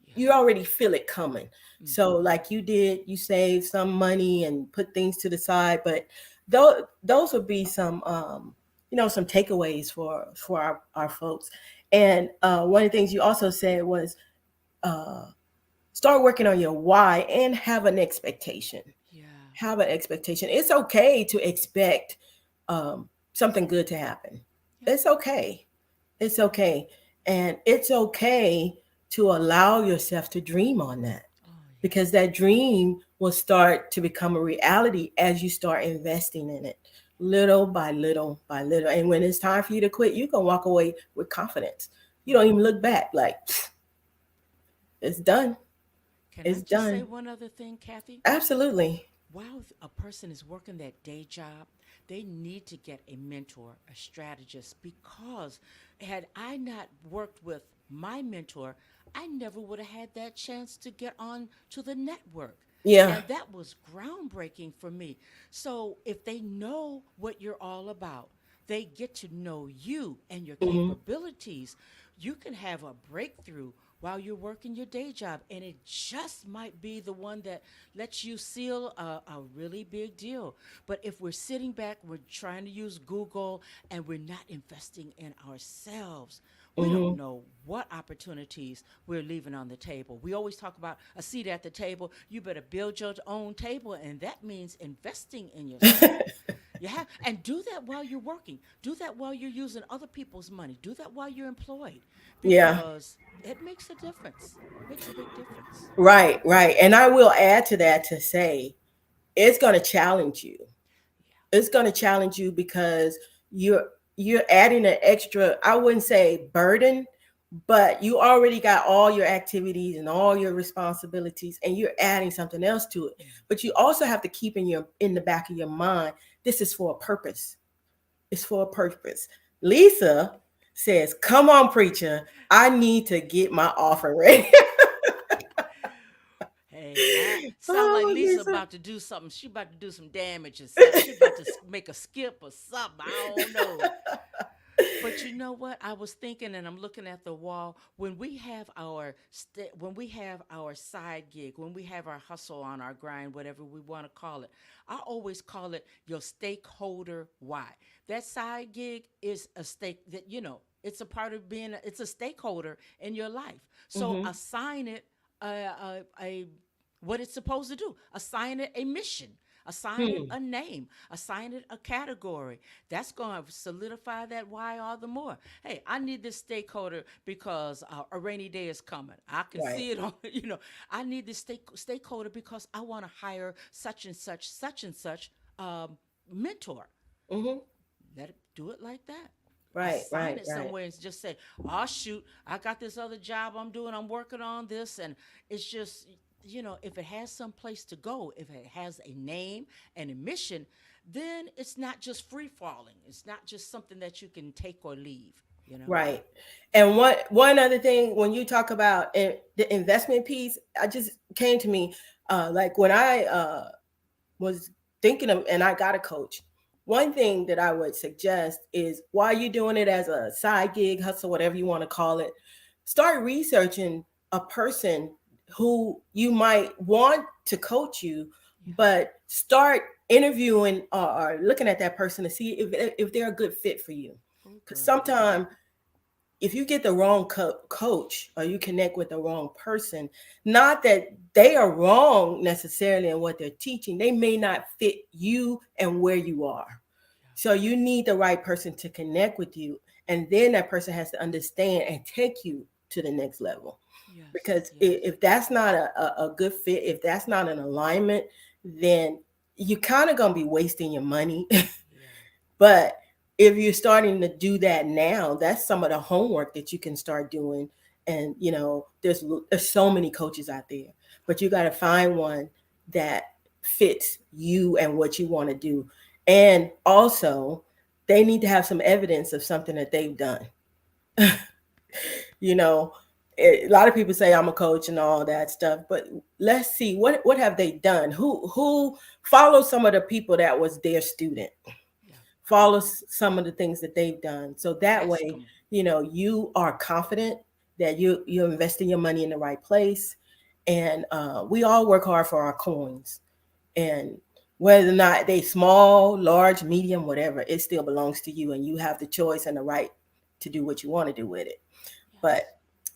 Yeah. You already feel it coming. So Mm-hmm. like you did, you saved some money and put things to the side, but those would be some some takeaways for our folks. And one of the things you also said was uh, start working on your why and have an expectation. Yeah. Have an expectation. It's okay to expect something good to happen. Yeah. It's okay. It's okay. And it's okay to allow yourself to dream on that, Oh because yes. that dream will start to become a reality as you start investing in it little by little by little. And when it's time for you to quit, you can walk away with confidence. You don't even Mm-hmm. look back like it's done. Can I It's just say done. one other thing, Kathy? Absolutely. While a person is working that day job, they need to get a mentor, a strategist, because had I not worked with my mentor, I never would have had that chance to get on to the network. Yeah. And that was groundbreaking for me. So if they know what you're all about, they get to know you and your Hmm. capabilities. You can have a breakthrough while you're working your day job, and it just might be the one that lets you seal a really big deal. But if we're sitting back, we're trying to use Google, and we're not investing in ourselves, we don't Hmm. know what opportunities we're leaving on the table. We always talk about a seat at the table. You better build your own table, and that means investing in yourself. You have, and do that while you're working. Do that while you're using other people's money. Do that while you're employed, Yeah. because it makes a difference. Makes a big difference. Right, right. And I will add to that to say it's going to challenge you. It's going to challenge you because you're you're adding an extra, I wouldn't say burden, but you already got all your activities and all your responsibilities and you're adding something else to it. Yeah. But you also have to keep in the back of your mind, this is for a purpose. It's for a purpose. Lisa says, "Come on, preacher, I need to get my offering ready." Hey, I sound like Oh, Lisa Lisa. about to do something. She about to do some damage or something. She about to make a skip or something. I don't know. But you know what? I was thinking, and I'm looking at the wall. When we have when we have our side gig, when we have our hustle on our grind, whatever we want to call it, I always call it your stakeholder why. That side gig is a stake that It's a part of being. It's a stakeholder in your life. So Mm-hmm. assign it a what it's supposed to do. Assign it a mission. Assign it Hmm. a name. Assign it a category. That's going to solidify that why all the more. Hey, I need this stakeholder because a rainy day is coming. I can Right. see it on, I need this stakeholder because I want to hire such and such mentor. Mm-hmm. Let it do it like that. Right. Assign Right. it Right. somewhere and just say, "Oh shoot, I got this other job I'm doing. I'm working on this," and it's just if it has some place to go, if it has a name and a mission, then it's not just free falling. It's not just something that you can take or leave. You know. Right. And one other thing, when you talk about the investment piece, I just came to me, like when I was thinking of, and I got a coach. One thing that I would suggest is while you're doing it as a side gig, hustle, whatever you want to call it, start researching a person who you might want to coach you, Yeah. but start interviewing or looking at that person to see if they're a good fit for you. Oh, Because girl, yeah. sometimes if you get the wrong coach or you connect with the wrong person, not that they are wrong necessarily in what they're teaching, they may not fit you and where you are. So you need the right person to connect with you. And then that person has to understand and take you to the next level. Yes. Because Yes. if that's not a good fit, if that's not an alignment, then you're kind of going to be wasting your money. Yeah. But if you're starting to do that now, that's some of the homework that you can start doing. And there's so many coaches out there, but you got to find one that fits you and what you want to do. And also, they need to have some evidence of something that they've done. you know, a lot of people say I'm a coach and all that stuff, but let's see what have they done? Who follows some of the people that was their student? Yeah. Follow some of the things that they've done, so that Ask way them. you are confident that you're investing your money in the right place. And we all work hard for our coins, and whether or not they small, large, medium, whatever, it still belongs to you, and you have the choice and the right to do what you want to do with it. But Yes.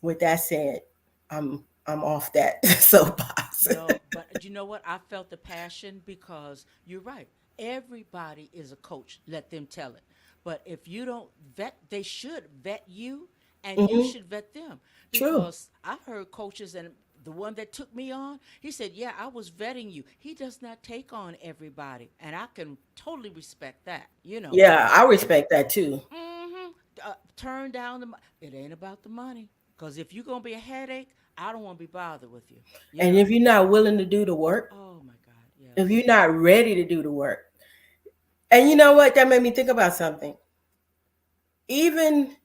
with that said, I'm off that soapbox. No, but you know what? I felt the passion because you're right. Everybody is a coach. Let them tell it. But if you don't vet, they should vet you and you Hmm. should vet them. True. Because I've heard coaches, and the one that took me on, he said, "Yeah, I was vetting you." He does not take on everybody. And I can totally respect that. Yeah, I respect that too. Turn down it ain't about the money. Because if you're going to be a headache, I don't want to be bothered with you. You And know? if you're not willing to do the work, Oh my God. if you're Yes. not ready to do the work, and you know what, that made me think about something. Even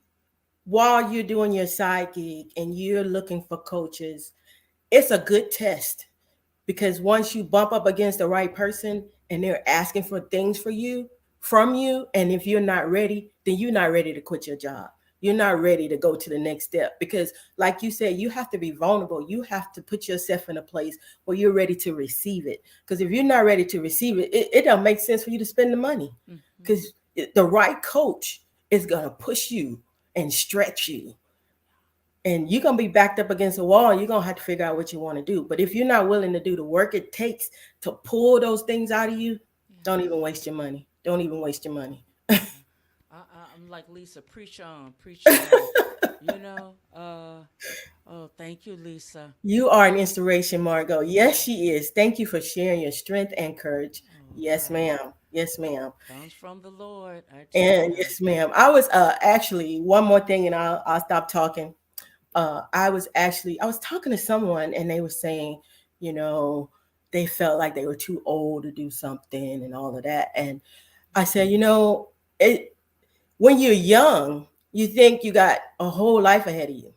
while you're doing your side gig and you're looking for coaches, it's a good test, because once you bump up against the right person and they're asking for things from you, and if you're not ready, then you're not ready to quit your job. You're not ready to go to the next step, because like you said, you have to be vulnerable. You have to put yourself in a place where you're ready to receive it, because if you're not ready to receive it, it don't make sense for you to spend the money, Hmm. because the right coach is going to push you and stretch you, and you're gonna be backed up against a wall, and you're gonna have to figure out what you want to do. But if you're not willing to do the work it takes to pull those things out of you, don't even Yes. waste your money. Don't even waste your money. Yeah. I'm like Lisa. Preach on. Preach on. You know. Oh, thank you, Lisa. You are an inspiration, Margot. Yes, Yeah. she is. Thank you for sharing your strength and courage. Oh Yes, God. ma'am. Yes, ma'am. Comes from the Lord. I tell And you. yes, ma'am. I was actually, one more thing, and I'll stop talking. I was talking to someone, and they were saying, you know, they felt like they were too old to do something and all of that. And I said, it when you're young, you think you got a whole life ahead of you.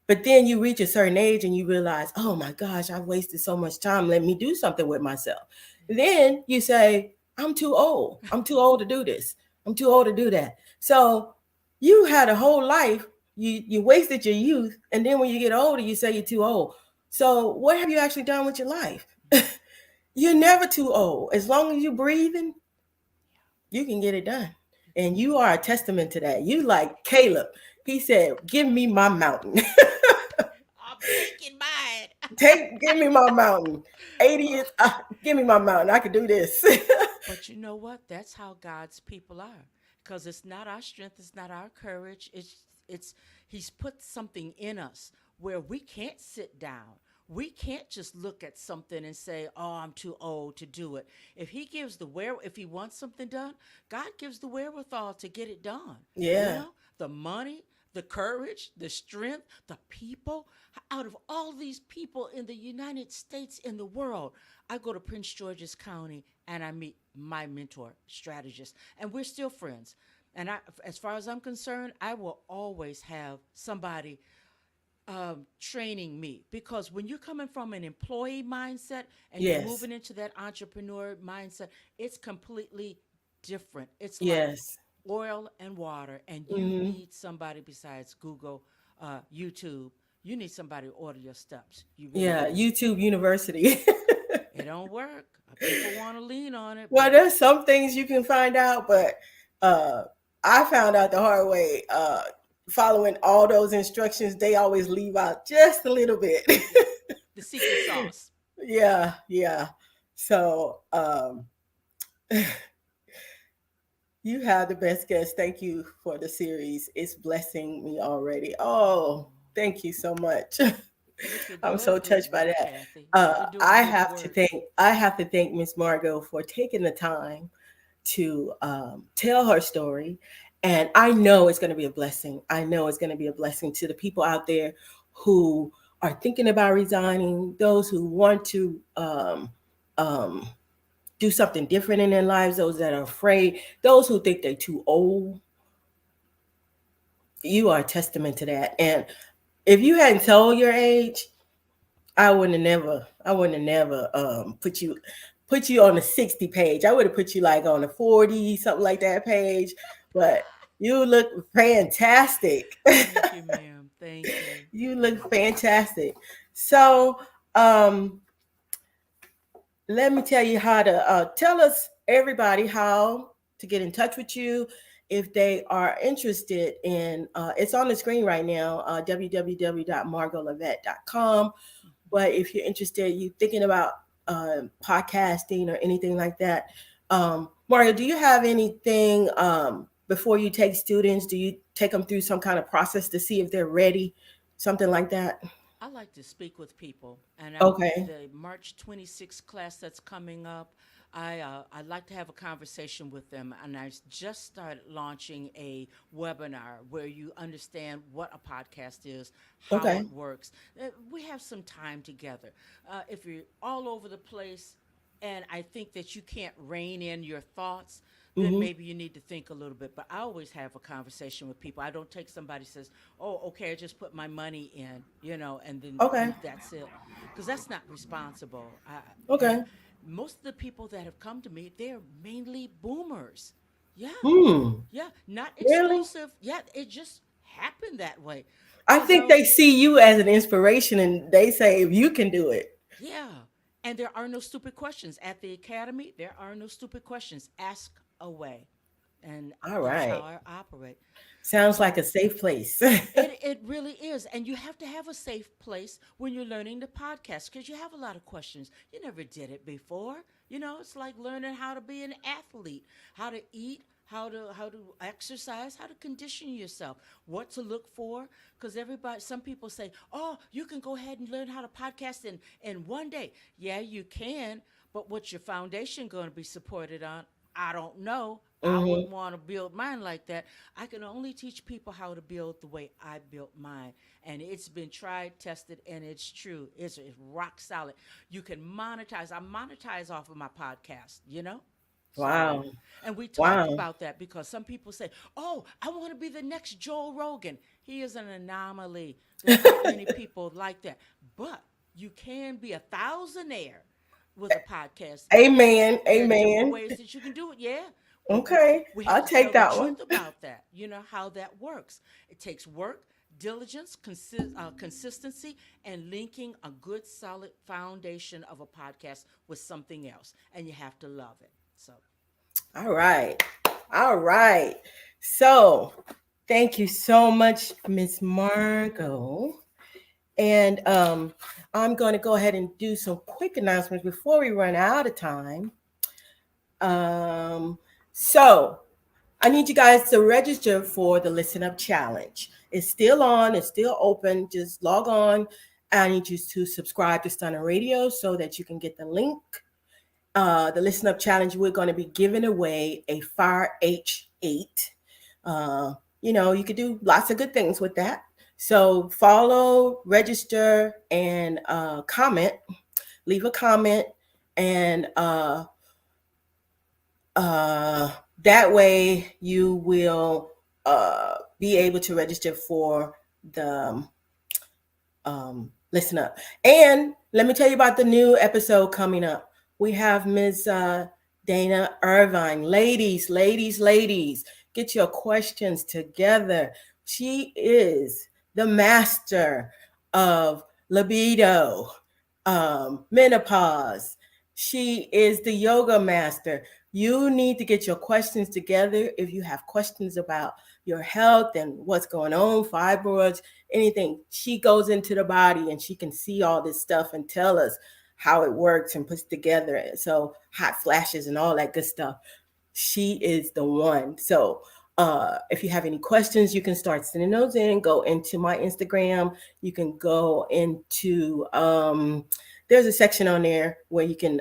But then you reach a certain age and you realize, oh my gosh, I've wasted so much time. Let me do something with myself. Then you say, I'm too old. I'm too old to do this. I'm too old to do that. So you had a whole life. You wasted your youth. And then when you get older, you say you're too old. So what have you actually done with your life? You're Yeah. never too old. As long as you're breathing, you can get it done. And you are a testament to that. You like Caleb. He said, "Give me my mountain. I'm taking mine. Give me my mountain. 80 is, give me my mountain. I can do this." But you know what? That's how God's people are. Because it's not our strength, it's not our courage. It's He's put something in us where we can't sit down. We can't just look at something and say, "Oh, I'm too old to do it." If He wants something done, God gives the wherewithal to get it done. You Yeah. know, the money, the courage, the strength, the people. Out of all these people in the United States, in the world, I go to Prince George's County and I meet my mentor strategist, and we're still friends. And as far as I'm concerned, I will always have somebody training me, because when you're coming from an employee mindset and you're Yes. moving into that entrepreneur mindset, it's completely different. It's like Yes. oil and water, and you Hmm. need somebody besides Google, YouTube. You need somebody to order your steps. You really Yeah. do. YouTube University. It don't work. People want to lean on it, Well, but there's some things you can find out, but uh, I found out the hard way. Following all those instructions, they always leave out just a little bit. yeah, the secret sauce. Yeah, yeah. So you have the best guest. Thank you for the series. It's blessing me already. Oh, thank you so much. You're I'm doing so good touched by work, that. Kathy. You're doing good work. I have to thank Miss Margot for taking the time to tell her story. And I know it's going to be a blessing. I know it's going to be a blessing to the people out there who are thinking about resigning, those who want to um, do something different in their lives, those that are afraid, those who think they're too old. You are a testament to that. And if you hadn't told your age, I wouldn't have never put you on the 60 page. I would have put you like on the 40, something like that page. But you look fantastic. Thank you, ma'am. Thank you. You look Thank fantastic. So let me tell you how to tell us everybody how to get in touch with you if they are interested in it's on the screen right now, www.margolavette.com. you. But if you're interested, you thinking about podcasting or anything like that, Mario, do you have anything before you take students? Do you take them through some kind of process to see if they're ready, something like that? I like to speak with people, and Okay. the March 26th class that's coming up, I'd like to have a conversation with them, and just started launching a webinar where you understand what a podcast is, how Okay. it works. We have some time together. If you're all over the place, and I think that you can't rein in your thoughts, then Hmm. maybe you need to think a little bit. But I always have a conversation with people. I don't take somebody says, "Oh, okay, I just put my money in," and then Okay. that's it, because that's not responsible. And Okay. most of the people that have come to me, they're mainly boomers. Yeah, Hmm. yeah, not Really? exclusive. Yeah, it just happened that way. I Because I think was they see you as an inspiration and they say if you can do it. Yeah. And there are no stupid questions. At the academy, there are no stupid questions. Ask away. And All that's how right. I operate. Sounds like So a safe place. it really is. And you have to have a safe place when you're learning the podcast, because you have a lot of questions. You never did it before. It's like learning how to be an athlete, how to eat, how to exercise, how to condition yourself, what to look for. Because some people say, "Oh, you can go ahead and learn how to podcast in one day." Yeah, you can, but what's your foundation going to be supported on? I don't know. I Hmm. wouldn't want to build mine like that. I can only teach people how to build the way I built mine. And it's been tried, tested, and it's true. It's rock solid. You can monetize. I monetize off of my podcast. So, Wow. and we talked Wow. about that because some people say, "Oh, I want to be the next Joe Rogan." He is an anomaly. There's not many people like that. But you can be a thousandaire with a podcast. Amen. There are different Amen. ways that you can do it. Yeah. But we Okay. we have I'll to take tell the that one. truth about that. You know how that works. It takes work, diligence, consistency, and linking a good, solid foundation of a podcast with something else. And you have to love it. So All right. All right. So thank you so much, Miss Margot. And I'm going to go ahead and do some quick announcements before we run out of time. Um, so I need you guys to register for the Listen Up Challenge. It's still on, it's still open. Just log on. I need you to subscribe to Stunner Radio so that you can get the link. The Listen Up Challenge, we're going to be giving away a Fire H8. Uh, you could do lots of good things with that. So follow, register, and comment. Leave a comment, and uh, that way you will be able to register for the Listen Up. And let me tell you about the new episode coming up. We have Ms. Dana Irvine. Ladies, get your questions together. She is the master of libido, menopause. She is the yoga master. You need to get your questions together if you have questions about your health and what's going on, fibroids, anything. She goes into the body and she can see all this stuff and tell us how it works and puts together. So hot flashes and all that good stuff. She is the one. So if you have any questions, you can start sending those in. Go into my Instagram. You can go into there's a section on there where you can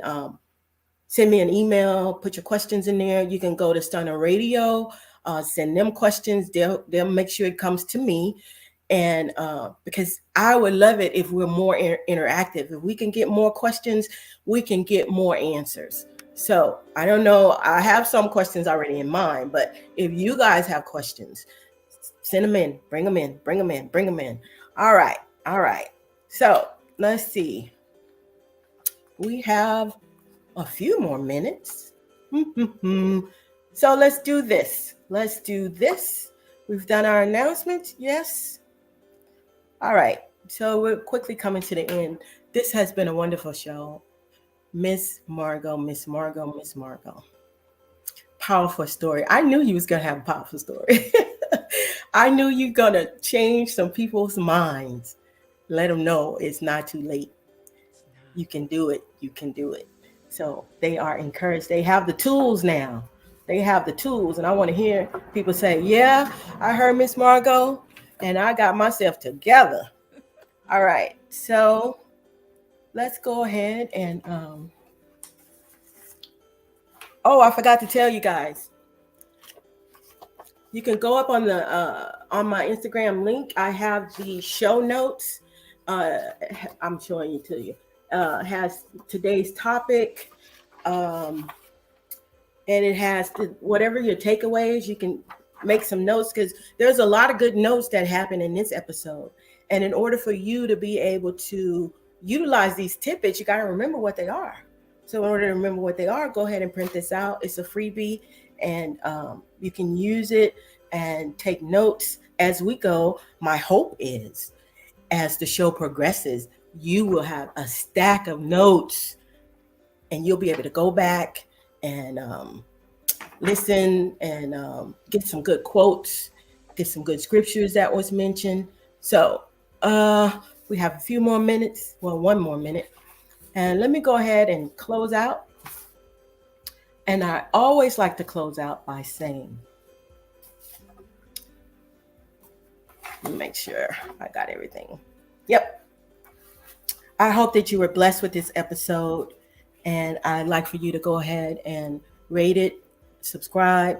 send me an email, put your questions in there. You can go to Stunner Radio, send them questions. They'll make sure it comes to me. And because I would love it if we're more interactive. If we can get more questions, we can get more answers. So I don't know. I have some questions already in mind, but if you guys have questions, send them in, bring them in. All right. So let's see. We have a few more minutes. So let's do this. We've done our announcements. Yes. All right. So we're quickly coming to the end. This has been a wonderful show. Miss Margo. Powerful story. I knew you was going to have a powerful story. I knew you're going to change some people's minds. Let them know it's not too late. You can do it. So they are encouraged. They have the tools now. And I want to hear people say, yeah, I heard Miss Margo and I got myself together. All right. So let's go ahead and I forgot to tell you guys. You can go up on the on my Instagram link. I have the show notes. I'm showing you to you. Has today's topic, and it has whatever your takeaways. You can make some notes because there's a lot of good notes that happen in this episode. And in order for you to be able to utilize these tidbits, you got to remember what they are. So in order to remember what they are, go ahead and print this out. It's a freebie, and you can use it and take notes as we go. My hope is, as the show progresses, you will have a stack of notes, and you'll be able to go back and listen and get some good quotes, get some good scriptures that was mentioned. So we have a few more minutes. Well, one more minute. And let me go ahead and close out. And I always like to close out by saying, let me make sure I got everything. Yep. I hope that you were blessed with this episode. And I'd like for you to go ahead and rate it, subscribe.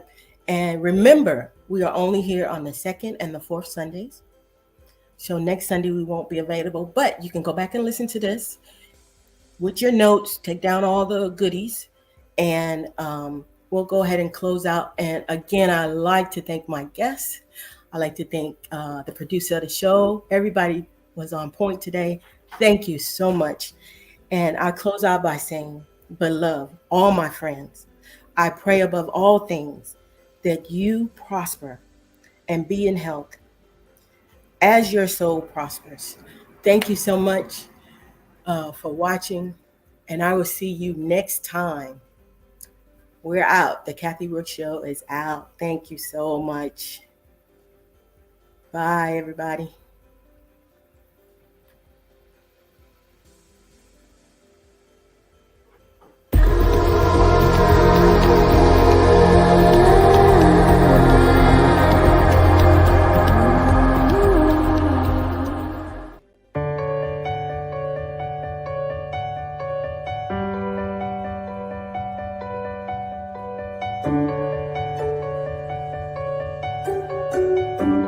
And remember, we are only here on the second and the fourth Sundays. So next Sunday, we won't be available. But you can go back and listen to this with your notes, take down all the goodies, and we'll go ahead and close out. And again, I'd like to thank my guests. I'd like to thank the producer of the show. Everybody was on point today. Thank you so much. And I close out by saying, beloved, all my friends, I pray above all things that you prosper and be in health as your soul prospers. Thank you so much for watching, and I will see you next time We're out. The Kathy Rook Show is out. Thank you so much. Bye, everybody. Thank you.